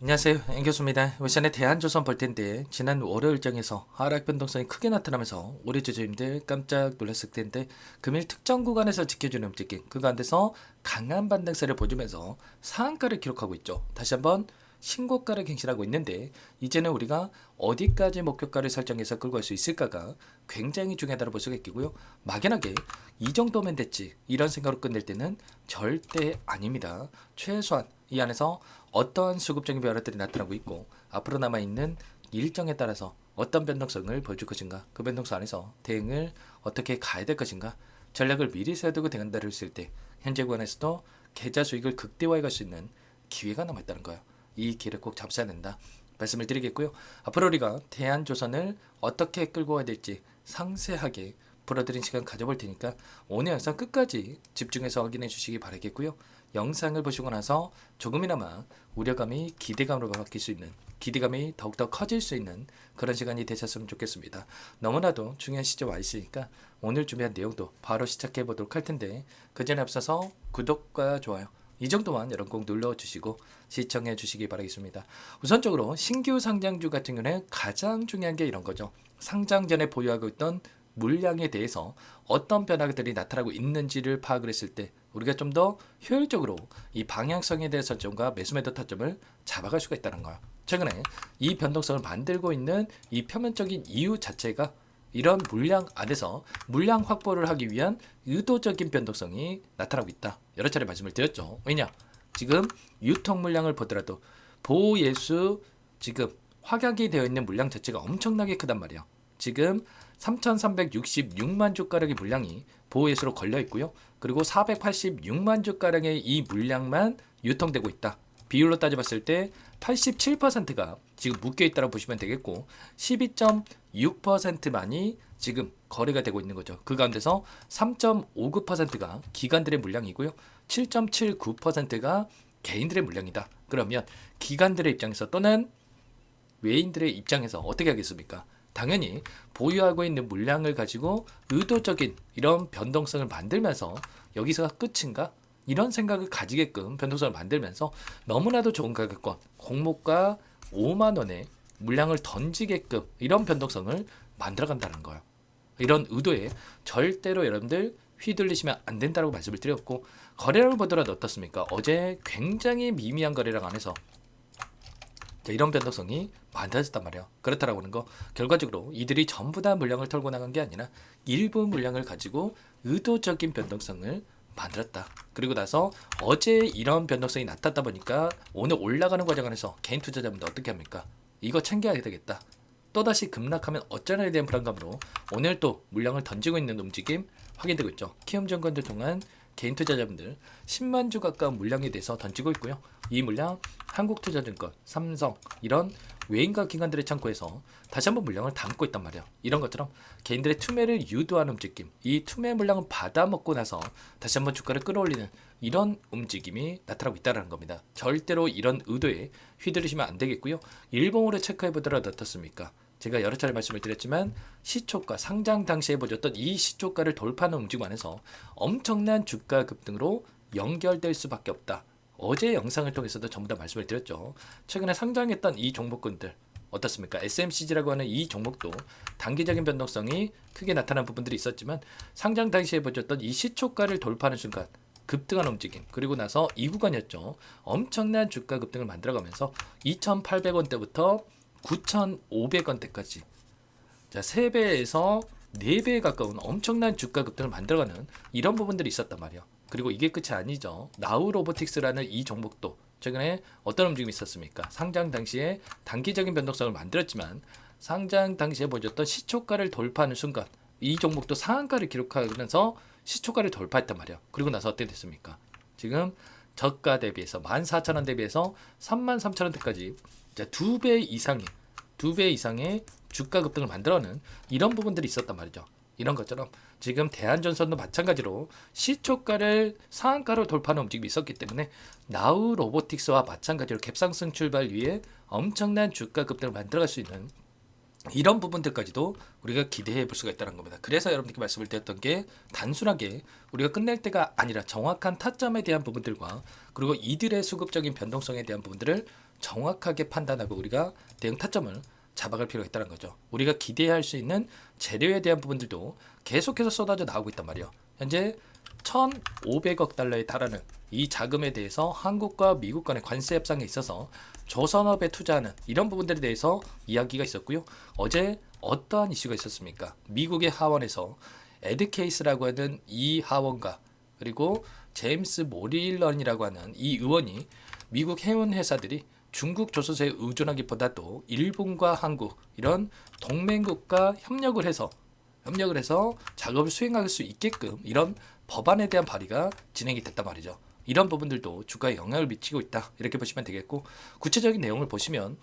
안녕하세요. 앵교수입니다. 올 시간에 대한조선 볼 텐데 지난 월요일장에서 하락 변동성이 크게 나타나면서 우리 주주님들 깜짝 놀랐을 텐데 금일 특정 구간에서 지켜주는 움직임 그 가운데서 강한 반등세를 보여주면서 상한가를 기록하고 있죠. 다시 한번 신고가를 갱신하고 있는데 이제는 우리가 어디까지 목표가를 설정해서 끌고 갈 수 있을까가 굉장히 중요하다고 볼 수가 있겠고요. 막연하게 이 정도면 됐지 이런 생각으로 끝낼 때는 절대 아닙니다. 최소한 이 안에서 어떠한 수급적인 변화들이 나타나고 있고 앞으로 남아있는 일정에 따라서 어떤 변동성을 보여줄 것인가, 그 변동성 안에서 대응을 어떻게 가야 될 것인가, 전략을 미리 세워두고 대응한다를 했을 때 현재 구간에서도 계좌 수익을 극대화해 갈 수 있는 기회가 남아있다는 거예요. 이 기회를 꼭 잡아야 된다 말씀을 드리겠고요. 앞으로 우리가 대한조선을 어떻게 끌고 가야 될지 상세하게 풀어드린 시간 가져볼 테니까 오늘 영상 끝까지 집중해서 확인해 주시기 바라겠고요. 영상을 보시고 나서 조금이나마 우려감이 기대감으로 바뀔 수 있는, 기대감이 더욱더 커질 수 있는 그런 시간이 되셨으면 좋겠습니다. 너무나도 중요한 시점 와 있으니까 오늘 준비한 내용도 바로 시작해 보도록 할 텐데 그 전에 앞서서 구독과 좋아요 이 정도만 여러분 꼭 눌러주시고 시청해 주시기 바라겠습니다. 우선적으로 신규 상장주 같은 경우는 가장 중요한 게 이런 거죠. 상장 전에 보유하고 있던 물량에 대해서 어떤 변화들이 나타나고 있는지를 파악을 했을 때 우리가 좀 더 효율적으로 이 방향성에 대한 설정과 매수매도 타점을 잡아갈 수가 있다는 거예요. 최근에 이 변동성을 만들고 있는 이 표면적인 이유 자체가 이런 물량 안에서 물량 확보를 하기 위한 의도적인 변동성이 나타나고 있다. 여러 차례 말씀을 드렸죠. 왜냐? 지금 유통 물량을 보더라도 보예수 지금 확약이 되어 있는 물량 자체가 엄청나게 크단 말이에요. 지금 3,366만 주가량의 물량이 보호예수로 걸려 있고요. 그리고 486만 주가량의 이 물량만 유통되고 있다. 비율로 따져봤을 때 87%가 지금 묶여 있다고 보시면 되겠고 12.6%만이 지금 거래가 되고 있는 거죠. 그 가운데서 3.59%가 기관들의 물량이고요. 7.79%가 개인들의 물량이다. 그러면 기관들의 입장에서 또는 외인들의 입장에서 어떻게 하겠습니까? 당연히 보유하고 있는 물량을 가지고 의도적인 이런 변동성을 만들면서 여기서가 끝인가? 이런 생각을 가지게끔 변동성을 만들면서 너무나도 좋은 가격권 공모가 5만원에 물량을 던지게끔 이런 변동성을 만들어간다는 거예요. 이런 의도에 절대로 여러분들 휘둘리시면 안 된다고 말씀을 드렸고 거래량을 보더라도 어떻습니까? 어제 굉장히 미미한 거래량 안에서 이런 변동성이 만들어졌단 말이에요. 그렇다라고 하는 거 결과적으로 이들이 전부 다 물량을 털고 나간 게 아니라 일부 물량을 가지고 의도적인 변동성을 만들었다. 그리고 나서 어제 이런 변동성이 나타났다 보니까 오늘 올라가는 과정 안에서 개인 투자자분들 어떻게 합니까? 이거 챙겨야 되겠다. 또다시 급락하면 어쩌나에 대한 불안감으로 오늘 또 물량을 던지고 있는 움직임 확인되고 있죠. 키움증권들 통한 개인 투자자분들 10만 주 가까운 물량에 대해서 던지고 있고요. 이 물량 한국투자증권, 삼성 이런 외인과 기관들의 창고에서 다시 한번 물량을 담고 있단 말이에요. 이런 것처럼 개인들의 투매를 유도하는 움직임, 이 투매 물량을 받아먹고 나서 다시 한번 주가를 끌어올리는 이런 움직임이 나타나고 있다는 겁니다. 절대로 이런 의도에 휘둘리시면 안 되겠고요. 일봉으로 체크해 보더라도 어떻습니까? 제가 여러 차례 말씀을 드렸지만 시초가 상장 당시에 보여줬던 이 시초가를 돌파하는 움직임 안에서 엄청난 주가 급등으로 연결될 수밖에 없다. 어제 영상을 통해서도 전부 다 말씀을 드렸죠. 최근에 상장했던 이 종목군들 어떻습니까? SMCG라고 하는 이 종목도 단기적인 변동성이 크게 나타난 부분들이 있었지만 상장 당시에 보여줬던 이 시초가를 돌파하는 순간 급등한 움직임 그리고 나서 이 구간이었죠. 엄청난 주가 급등을 만들어가면서 2,800원대부터 9,500원대까지 자 3배에서 4배에 가까운 엄청난 주가 급등을 만들어가는 이런 부분들이 있었단 말이에요. 그리고 이게 끝이 아니죠. 나우로보틱스라는 이 종목도 최근에 어떤 움직임이 있었습니까? 상장 당시에 단기적인 변동성을 만들었지만 상장 당시에 보여줬던 시초가를 돌파하는 순간 이 종목도 상한가를 기록하면서 시초가를 돌파했단 말이에요. 그리고 나서 어떻게 됐습니까? 지금 저가 대비해서 14,000원 대비해서 33,000원대까지 2배 이상의 주가 급등을 만들어내는 이런 부분들이 있었단 말이죠. 이런 것처럼 지금 대한전선도 마찬가지로 시초가를 상한가로 돌파하는 움직임이 있었기 때문에 나우 로보틱스와 마찬가지로 갭상승 출발 위에 엄청난 주가 급등을 만들어갈 수 있는 이런 부분들까지도 우리가 기대해 볼 수가 있다는 겁니다. 그래서 여러분들께 말씀을 드렸던 게 단순하게 우리가 끝낼 때가 아니라 정확한 타점에 대한 부분들과 그리고 이들의 수급적인 변동성에 대한 부분들을 정확하게 판단하고 우리가 대응 타점을 잡아갈 필요가 있다는 거죠. 우리가 기대할 수 있는 재료에 대한 부분들도 계속해서 쏟아져 나오고 있단 말이에요. 현재 1,500억 달러에 달하는 이 자금에 대해서 한국과 미국 간의 관세 협상에 있어서 조선업에 투자하는 이런 부분들에 대해서 이야기가 있었고요. 어제 어떠한 이슈가 있었습니까? 미국의 하원에서 에드케이스라고 하는 이 하원과 그리고 제임스 모릴런이라고 하는 이 의원이 미국 해운 회사들이 중국 조선소에 의존하기보다도 일본과 한국 이런 동맹국과 협력을 해서 작업을 수행할 수 있게끔 이런 법안에 대한 발의가 진행이 됐단 말이죠. 이런 부분들도 주가에 영향을 미치고 있다. 이렇게 보시면 되겠고 구체적인 내용을 보시면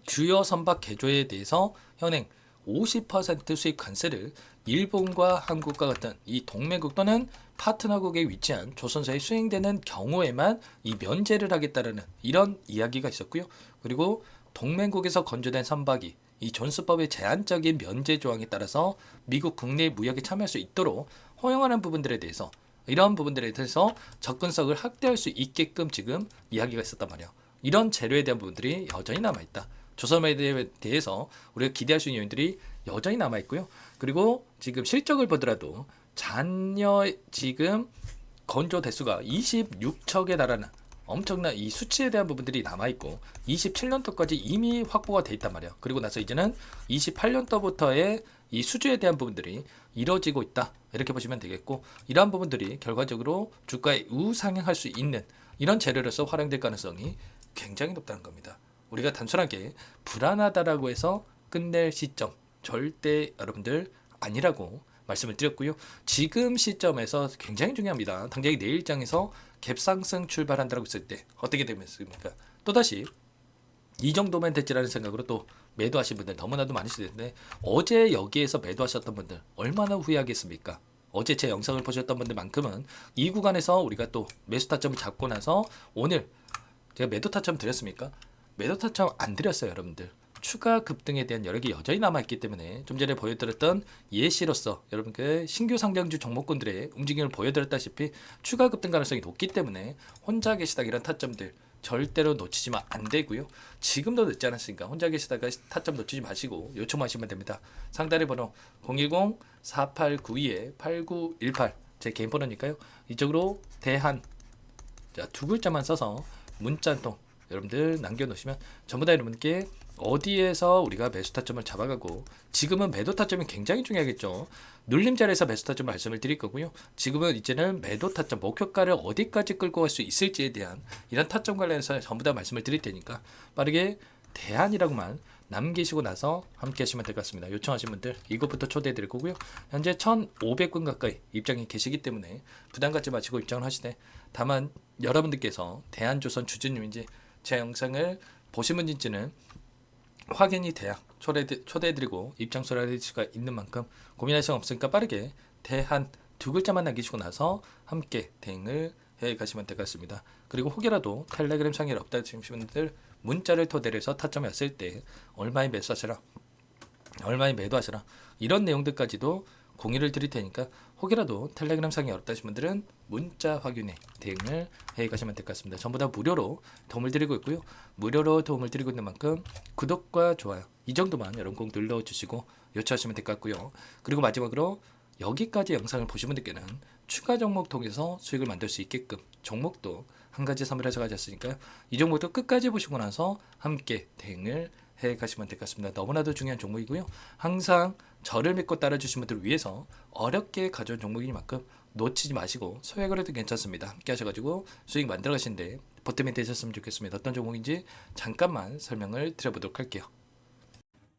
주요 선박 개조에 대해서 현행 50% 수입 관세를 일본과 한국과 같은 이 동맹국 또는 파트너국에 위치한 조선소에 수행되는 경우에만 이 면제를 하겠다라는 이런 이야기가 있었고요. 그리고 동맹국에서 건조된 선박이 이 존스법의 제한적인 면제 조항에 따라서 미국 국내 무역에 참여할 수 있도록 허용하는 부분들에 대해서 이런 부분들에 대해서 접근성을 확대할 수 있게끔 지금 이야기가 있었단 말이에요. 이런 재료에 대한 부분들이 여전히 남아있다. 조선업에 대해서 우리가 기대할 수 있는 요인들이 여전히 남아있고요. 그리고 지금 실적을 보더라도 잔여 지금 건조 대수가 26척에 달하는 엄청난 이 수치에 대한 부분들이 남아있고 27년도까지 이미 확보가 돼 있단 말이에요. 그리고 나서 이제는 28년도부터의 이 수주에 대한 부분들이 이루어지고 있다. 이렇게 보시면 되겠고 이러한 부분들이 결과적으로 주가에 우상향할 수 있는 이런 재료로서 활용될 가능성이 굉장히 높다는 겁니다. 우리가 단순하게 불안하다라고 해서 끝낼 시점 절대 여러분들 아니라고 말씀을 드렸고요. 지금 시점에서 굉장히 중요합니다. 당장 내일장에서 갭상승 출발한다고 했을 때 어떻게 되겠습니까? 또다시 이 정도면 됐지라는 생각으로 또 매도하신 분들 너무나도 많으실 텐데 어제 여기에서 매도하셨던 분들 얼마나 후회하겠습니까? 어제 제 영상을 보셨던 분들만큼은 이 구간에서 우리가 또 매수 타점을 잡고 나서 오늘 제가 매도 타점 드렸습니까? 매도 타점 안 드렸어요, 여러분들. 추가 급등에 대한 여력이 여전히 남아있기 때문에 좀 전에 보여드렸던 예시로서 여러분께 신규 상장주 종목군들의 움직임을 보여드렸다시피 추가 급등 가능성이 높기 때문에 혼자 계시다 이런 타점들 절대로 놓치지만 안 되고요. 지금도 늦지 않았으니까 혼자 계시다가 타점 놓치지 마시고 요청하시면 됩니다. 상단의 번호 010-4892-8918 제 개인 번호니까요. 이쪽으로 대한 두 글자만 써서 문자 한 통 여러분들 남겨놓으시면 전부 다 여러분께 어디에서 우리가 매수 타점을 잡아가고 지금은 매도 타점이 굉장히 중요하겠죠. 눌림 자리에서 매수 타점 말씀을 드릴 거고요. 지금은 이제는 매도 타점 목표가를 어디까지 끌고 갈 수 있을지에 대한 이런 타점 관련해서 전부 다 말씀을 드릴 테니까 빠르게 대안이라고만 남기시고 나서 함께 하시면 될 것 같습니다. 요청하신 분들 이것부터 초대해 드릴 거고요. 현재 1,500분 가까이 입장이 계시기 때문에 부담 갖지 마시고 입장을 하시되 다만 여러분들께서 대한조선 주주님인지 제 영상을 보신 분인지는 확인이 돼야 초대해드리고 입장 소개할 수가 있는 만큼 고민할 시간 없으니까 빠르게 대한 두 글자만 남기시고 나서 함께 대응을 해 가시면 될 것 같습니다. 그리고 혹여라도 텔레그램 상에 없다 하시는 분들 문자를 토대로 해서 타점이 왔을 때 얼마에 매수하시라 얼마에 매도하시라 이런 내용들까지도 공유를 드릴 테니까 혹여라도 텔레그램 상에 어렵다 하신 분들은 문자 확인에 대응을 해 가시면 될 것 같습니다. 전부 다 무료로 도움을 드리고 있고요. 무료로 도움을 드리고 있는 만큼 구독과 좋아요 이 정도만 여러분 꼭 눌러주시고 요청하시면 될 것 같고요. 그리고 마지막으로 여기까지 영상을 보신 분들께는 추가 종목 통해서 수익을 만들 수 있게끔 종목도 한 가지 선물해서 가졌으니까요. 이 종목도 끝까지 보시고 나서 함께 대응을 해 가시면 될 것 같습니다. 너무나도 중요한 종목이고요. 항상 저를 믿고 따라주신 분들을 위해서 어렵게 가져온 종목이니만큼 놓치지 마시고 소액을 해도 괜찮습니다. 함께 하셔가지고 수익 만들어 가시는데 보탬이 되셨으면 좋겠습니다. 어떤 종목인지 잠깐만 설명을 드려보도록 할게요.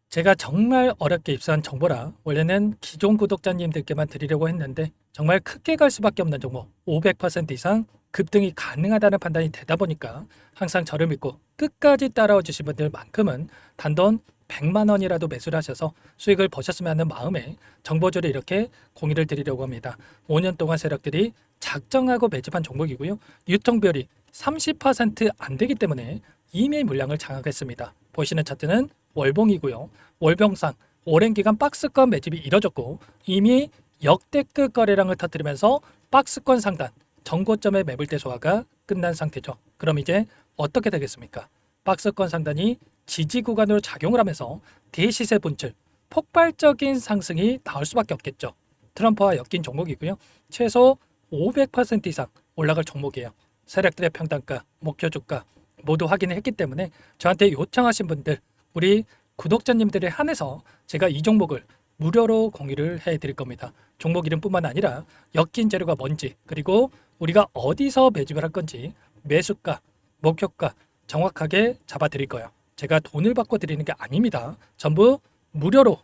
제가 정말 어렵게 입수한 정보라 원래는 기존 구독자님들께만 드리려고 했는데 정말 크게 갈 수밖에 없는 종목 500% 이상 급등이 가능하다는 판단이 되다 보니까 항상 저를 믿고 끝까지 따라와 주신 분들만큼은 단돈 100만 원이라도 매수를 하셔서 수익을 보셨으면 하는 마음에 정보주를 이렇게 공유를 드리려고 합니다. 5년 동안 세력들이 작정하고 매집한 종목이고요. 유통비율이 30% 안 되기 때문에 이미 물량을 장악했습니다. 보시는 차트는 월봉이고요. 월봉상 오랜 기간 박스권 매집이 이뤄졌고 이미 역대급 거래량을 터뜨리면서 박스권 상단 전고점의 매물대 소화가 끝난 상태죠. 그럼 이제 어떻게 되겠습니까? 박스권 상단이 지지 구간으로 작용을 하면서 대시세 분출, 폭발적인 상승이 나올 수밖에 없겠죠. 트럼프와 엮인 종목이고요. 최소 500% 이상 올라갈 종목이에요. 세력들의 평단가, 목표 주가 모두 확인을 했기 때문에 저한테 요청하신 분들, 우리 구독자님들에 한해서 제가 이 종목을 무료로 공유를 해드릴 겁니다. 종목 이름뿐만 아니라 엮인 재료가 뭔지, 그리고 우리가 어디서 매집을 할 건지, 매수가, 목표가 정확하게 잡아드릴 거예요. 제가 돈을 받고 드리는 게 아닙니다. 전부 무료로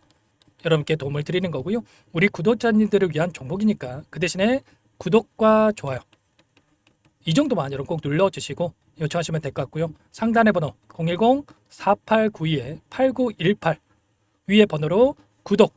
여러분께 도움을 드리는 거고요. 우리 구독자님들을 위한 종목이니까 그 대신에 구독과 좋아요 이 정도만 여러분 꼭 눌러주시고 요청하시면 될 것 같고요. 상단의 번호 010-4892-8918 위에 번호로 구독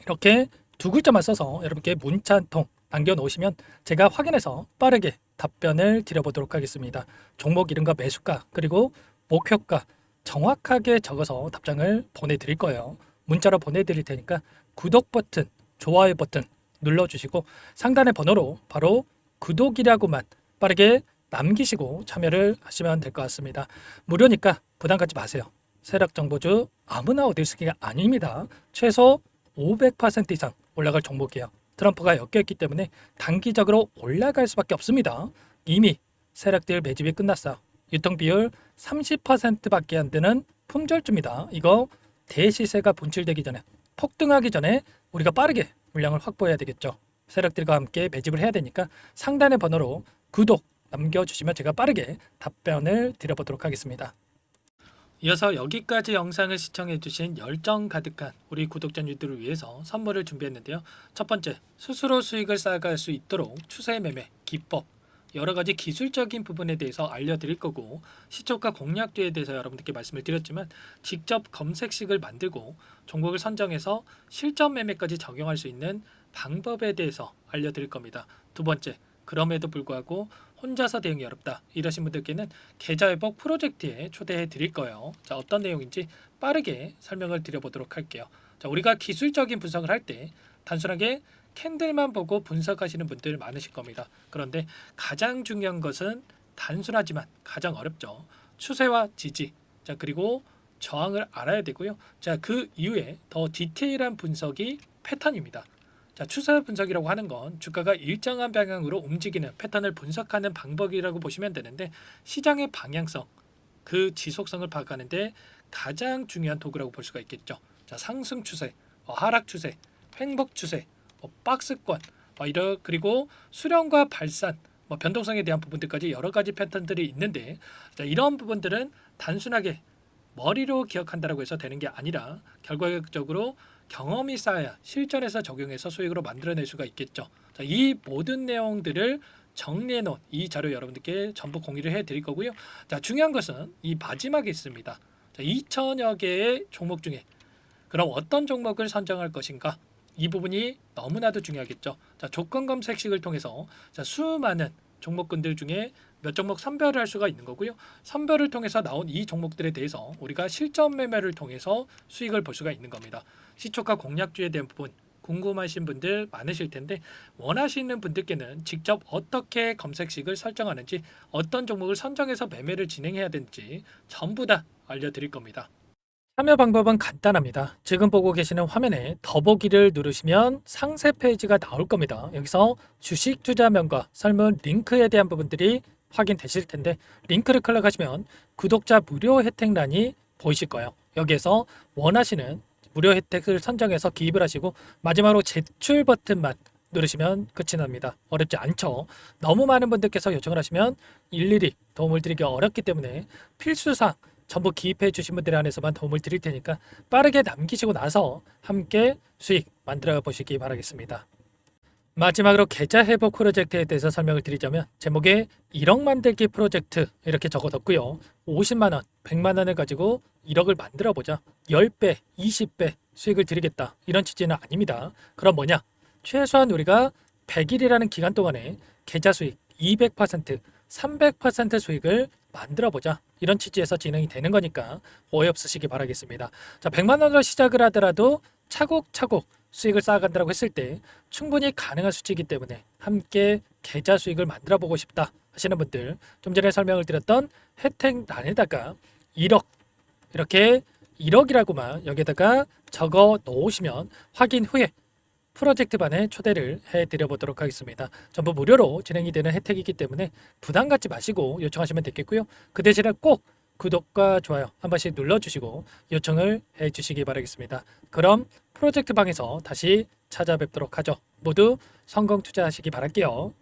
이렇게 두 글자만 써서 여러분께 문자 한 통 남겨놓으시면 제가 확인해서 빠르게 답변을 드려보도록 하겠습니다. 종목 이름과 매수가 그리고 목표가 정확하게 적어서 답장을 보내드릴 거예요. 문자로 보내드릴 테니까 구독 버튼, 좋아요 버튼 눌러주시고 상단의 번호로 바로 구독이라고만 빠르게 남기시고 참여를 하시면 될 것 같습니다. 무료니까 부담 갖지 마세요. 세력정보주 아무나 얻을 수 있는 게 아닙니다. 최소 500% 이상 올라갈 종목이에요. 트럼프가 엮여있기 때문에 단기적으로 올라갈 수밖에 없습니다. 이미 세력들 매집이 끝났어요. 유통비율 30%밖에 안 되는 품절주입니다. 이거 대시세가 분출되기 전에 폭등하기 전에 우리가 빠르게 물량을 확보해야 되겠죠. 세력들과 함께 매집을 해야 되니까 상단의 번호로 구독 남겨주시면 제가 빠르게 답변을 드려보도록 하겠습니다. 이어서 여기까지 영상을 시청해주신 열정 가득한 우리 구독자님들을 위해서 선물을 준비했는데요. 첫 번째, 스스로 수익을 쌓아갈 수 있도록 추세 매매 기법 여러 가지 기술적인 부분에 대해서 알려드릴 거고, 시초가 공략주에 대해서 여러분들께 말씀을 드렸지만 직접 검색식을 만들고 종목을 선정해서 실전 매매까지 적용할 수 있는 방법에 대해서 알려드릴 겁니다. 두 번째, 그럼에도 불구하고 혼자서 대응이 어렵다 이러신 분들께는 계좌회복 프로젝트에 초대해 드릴 거예요. 자, 어떤 내용인지 빠르게 설명을 드려보도록 할게요. 자, 우리가 기술적인 분석을 할 때 단순하게 캔들만 보고 분석하시는 분들 많으실 겁니다. 그런데 가장 중요한 것은 단순하지만 가장 어렵죠. 추세와 지지, 자 그리고 저항을 알아야 되고요. 자, 그 이후에 더 디테일한 분석이 패턴입니다. 자, 추세 분석이라고 하는 건 주가가 일정한 방향으로 움직이는 패턴을 분석하는 방법이라고 보시면 되는데, 시장의 방향성, 그 지속성을 파악하는데 가장 중요한 도구라고 볼 수가 있겠죠. 자, 상승 추세, 하락 추세, 횡복 추세, 박스권, 그리고 수렴과 발산, 변동성에 대한 부분들까지 여러 가지 패턴들이 있는데, 자, 이런 부분들은 단순하게 머리로 기억한다라고 해서 되는 게 아니라 결과적으로 경험이 쌓아야 실전에서 적용해서 수익으로 만들어낼 수가 있겠죠. 자, 이 모든 내용들을 정리해 놓은 이 자료 여러분들께 전부 공유를 해 드릴 거고요. 자, 중요한 것은 이 마지막에 있습니다. 자, 2천여 개의 종목 중에 그럼 어떤 종목을 선정할 것인가? 이 부분이 너무나도 중요하겠죠. 자, 조건 검색식을 통해서 자, 수많은 종목군들 중에 몇 종목 선별을 할 수가 있는 거고요. 선별을 통해서 나온 이 종목들에 대해서 우리가 실전 매매를 통해서 수익을 볼 수가 있는 겁니다. 시초가 공략주에 대한 부분 궁금하신 분들 많으실 텐데, 원하시는 분들께는 직접 어떻게 검색식을 설정하는지, 어떤 종목을 선정해서 매매를 진행해야 되는지 전부 다 알려드릴 겁니다. 참여 방법은 간단합니다. 지금 보고 계시는 화면에 더보기를 누르시면 상세 페이지가 나올 겁니다. 여기서 주식 투자명과 설문 링크에 대한 부분들이 확인되실 텐데, 링크를 클릭하시면 구독자 무료 혜택란이 보이실 거예요. 여기에서 원하시는 무료 혜택을 선정해서 기입을 하시고 마지막으로 제출 버튼만 누르시면 끝이 납니다. 어렵지 않죠? 너무 많은 분들께서 요청을 하시면 일일이 도움을 드리기 어렵기 때문에 필수사항 전부 기입해 주신 분들에 한해서만 도움을 드릴 테니까 빠르게 남기시고 나서 함께 수익 만들어 보시기 바라겠습니다. 마지막으로 계좌 회복 프로젝트에 대해서 설명을 드리자면, 제목에 1억 만들기 프로젝트 이렇게 적어뒀고요. 50만원, 100만원을 가지고 1억을 만들어 보자, 10배, 20배 수익을 드리겠다 이런 취지는 아닙니다. 그럼 뭐냐? 최소한 우리가 100일이라는 기간 동안에 계좌 수익 200%, 300% 수익을 만들어 보자 이런 취지에서 진행이 되는 거니까 오해 없으시기 바라겠습니다. 자, 100만 원으로 시작을 하더라도 차곡차곡 수익을 쌓아간다고 했을 때 충분히 가능한 수치이기 때문에 함께 계좌 수익을 만들어 보고 싶다 하시는 분들, 좀 전에 설명을 드렸던 혜택란에다가 1억, 이렇게 1억이라고만 여기다가 적어 놓으시면 확인 후에 프로젝트반에 초대를 해드려 보도록 하겠습니다. 전부 무료로 진행이 되는 혜택이기 때문에 부담 갖지 마시고 요청하시면 되겠고요. 그 대신에 꼭 구독과 좋아요 한 번씩 눌러주시고 요청을 해주시기 바라겠습니다. 그럼 프로젝트방에서 다시 찾아뵙도록 하죠. 모두 성공 투자하시기 바랄게요.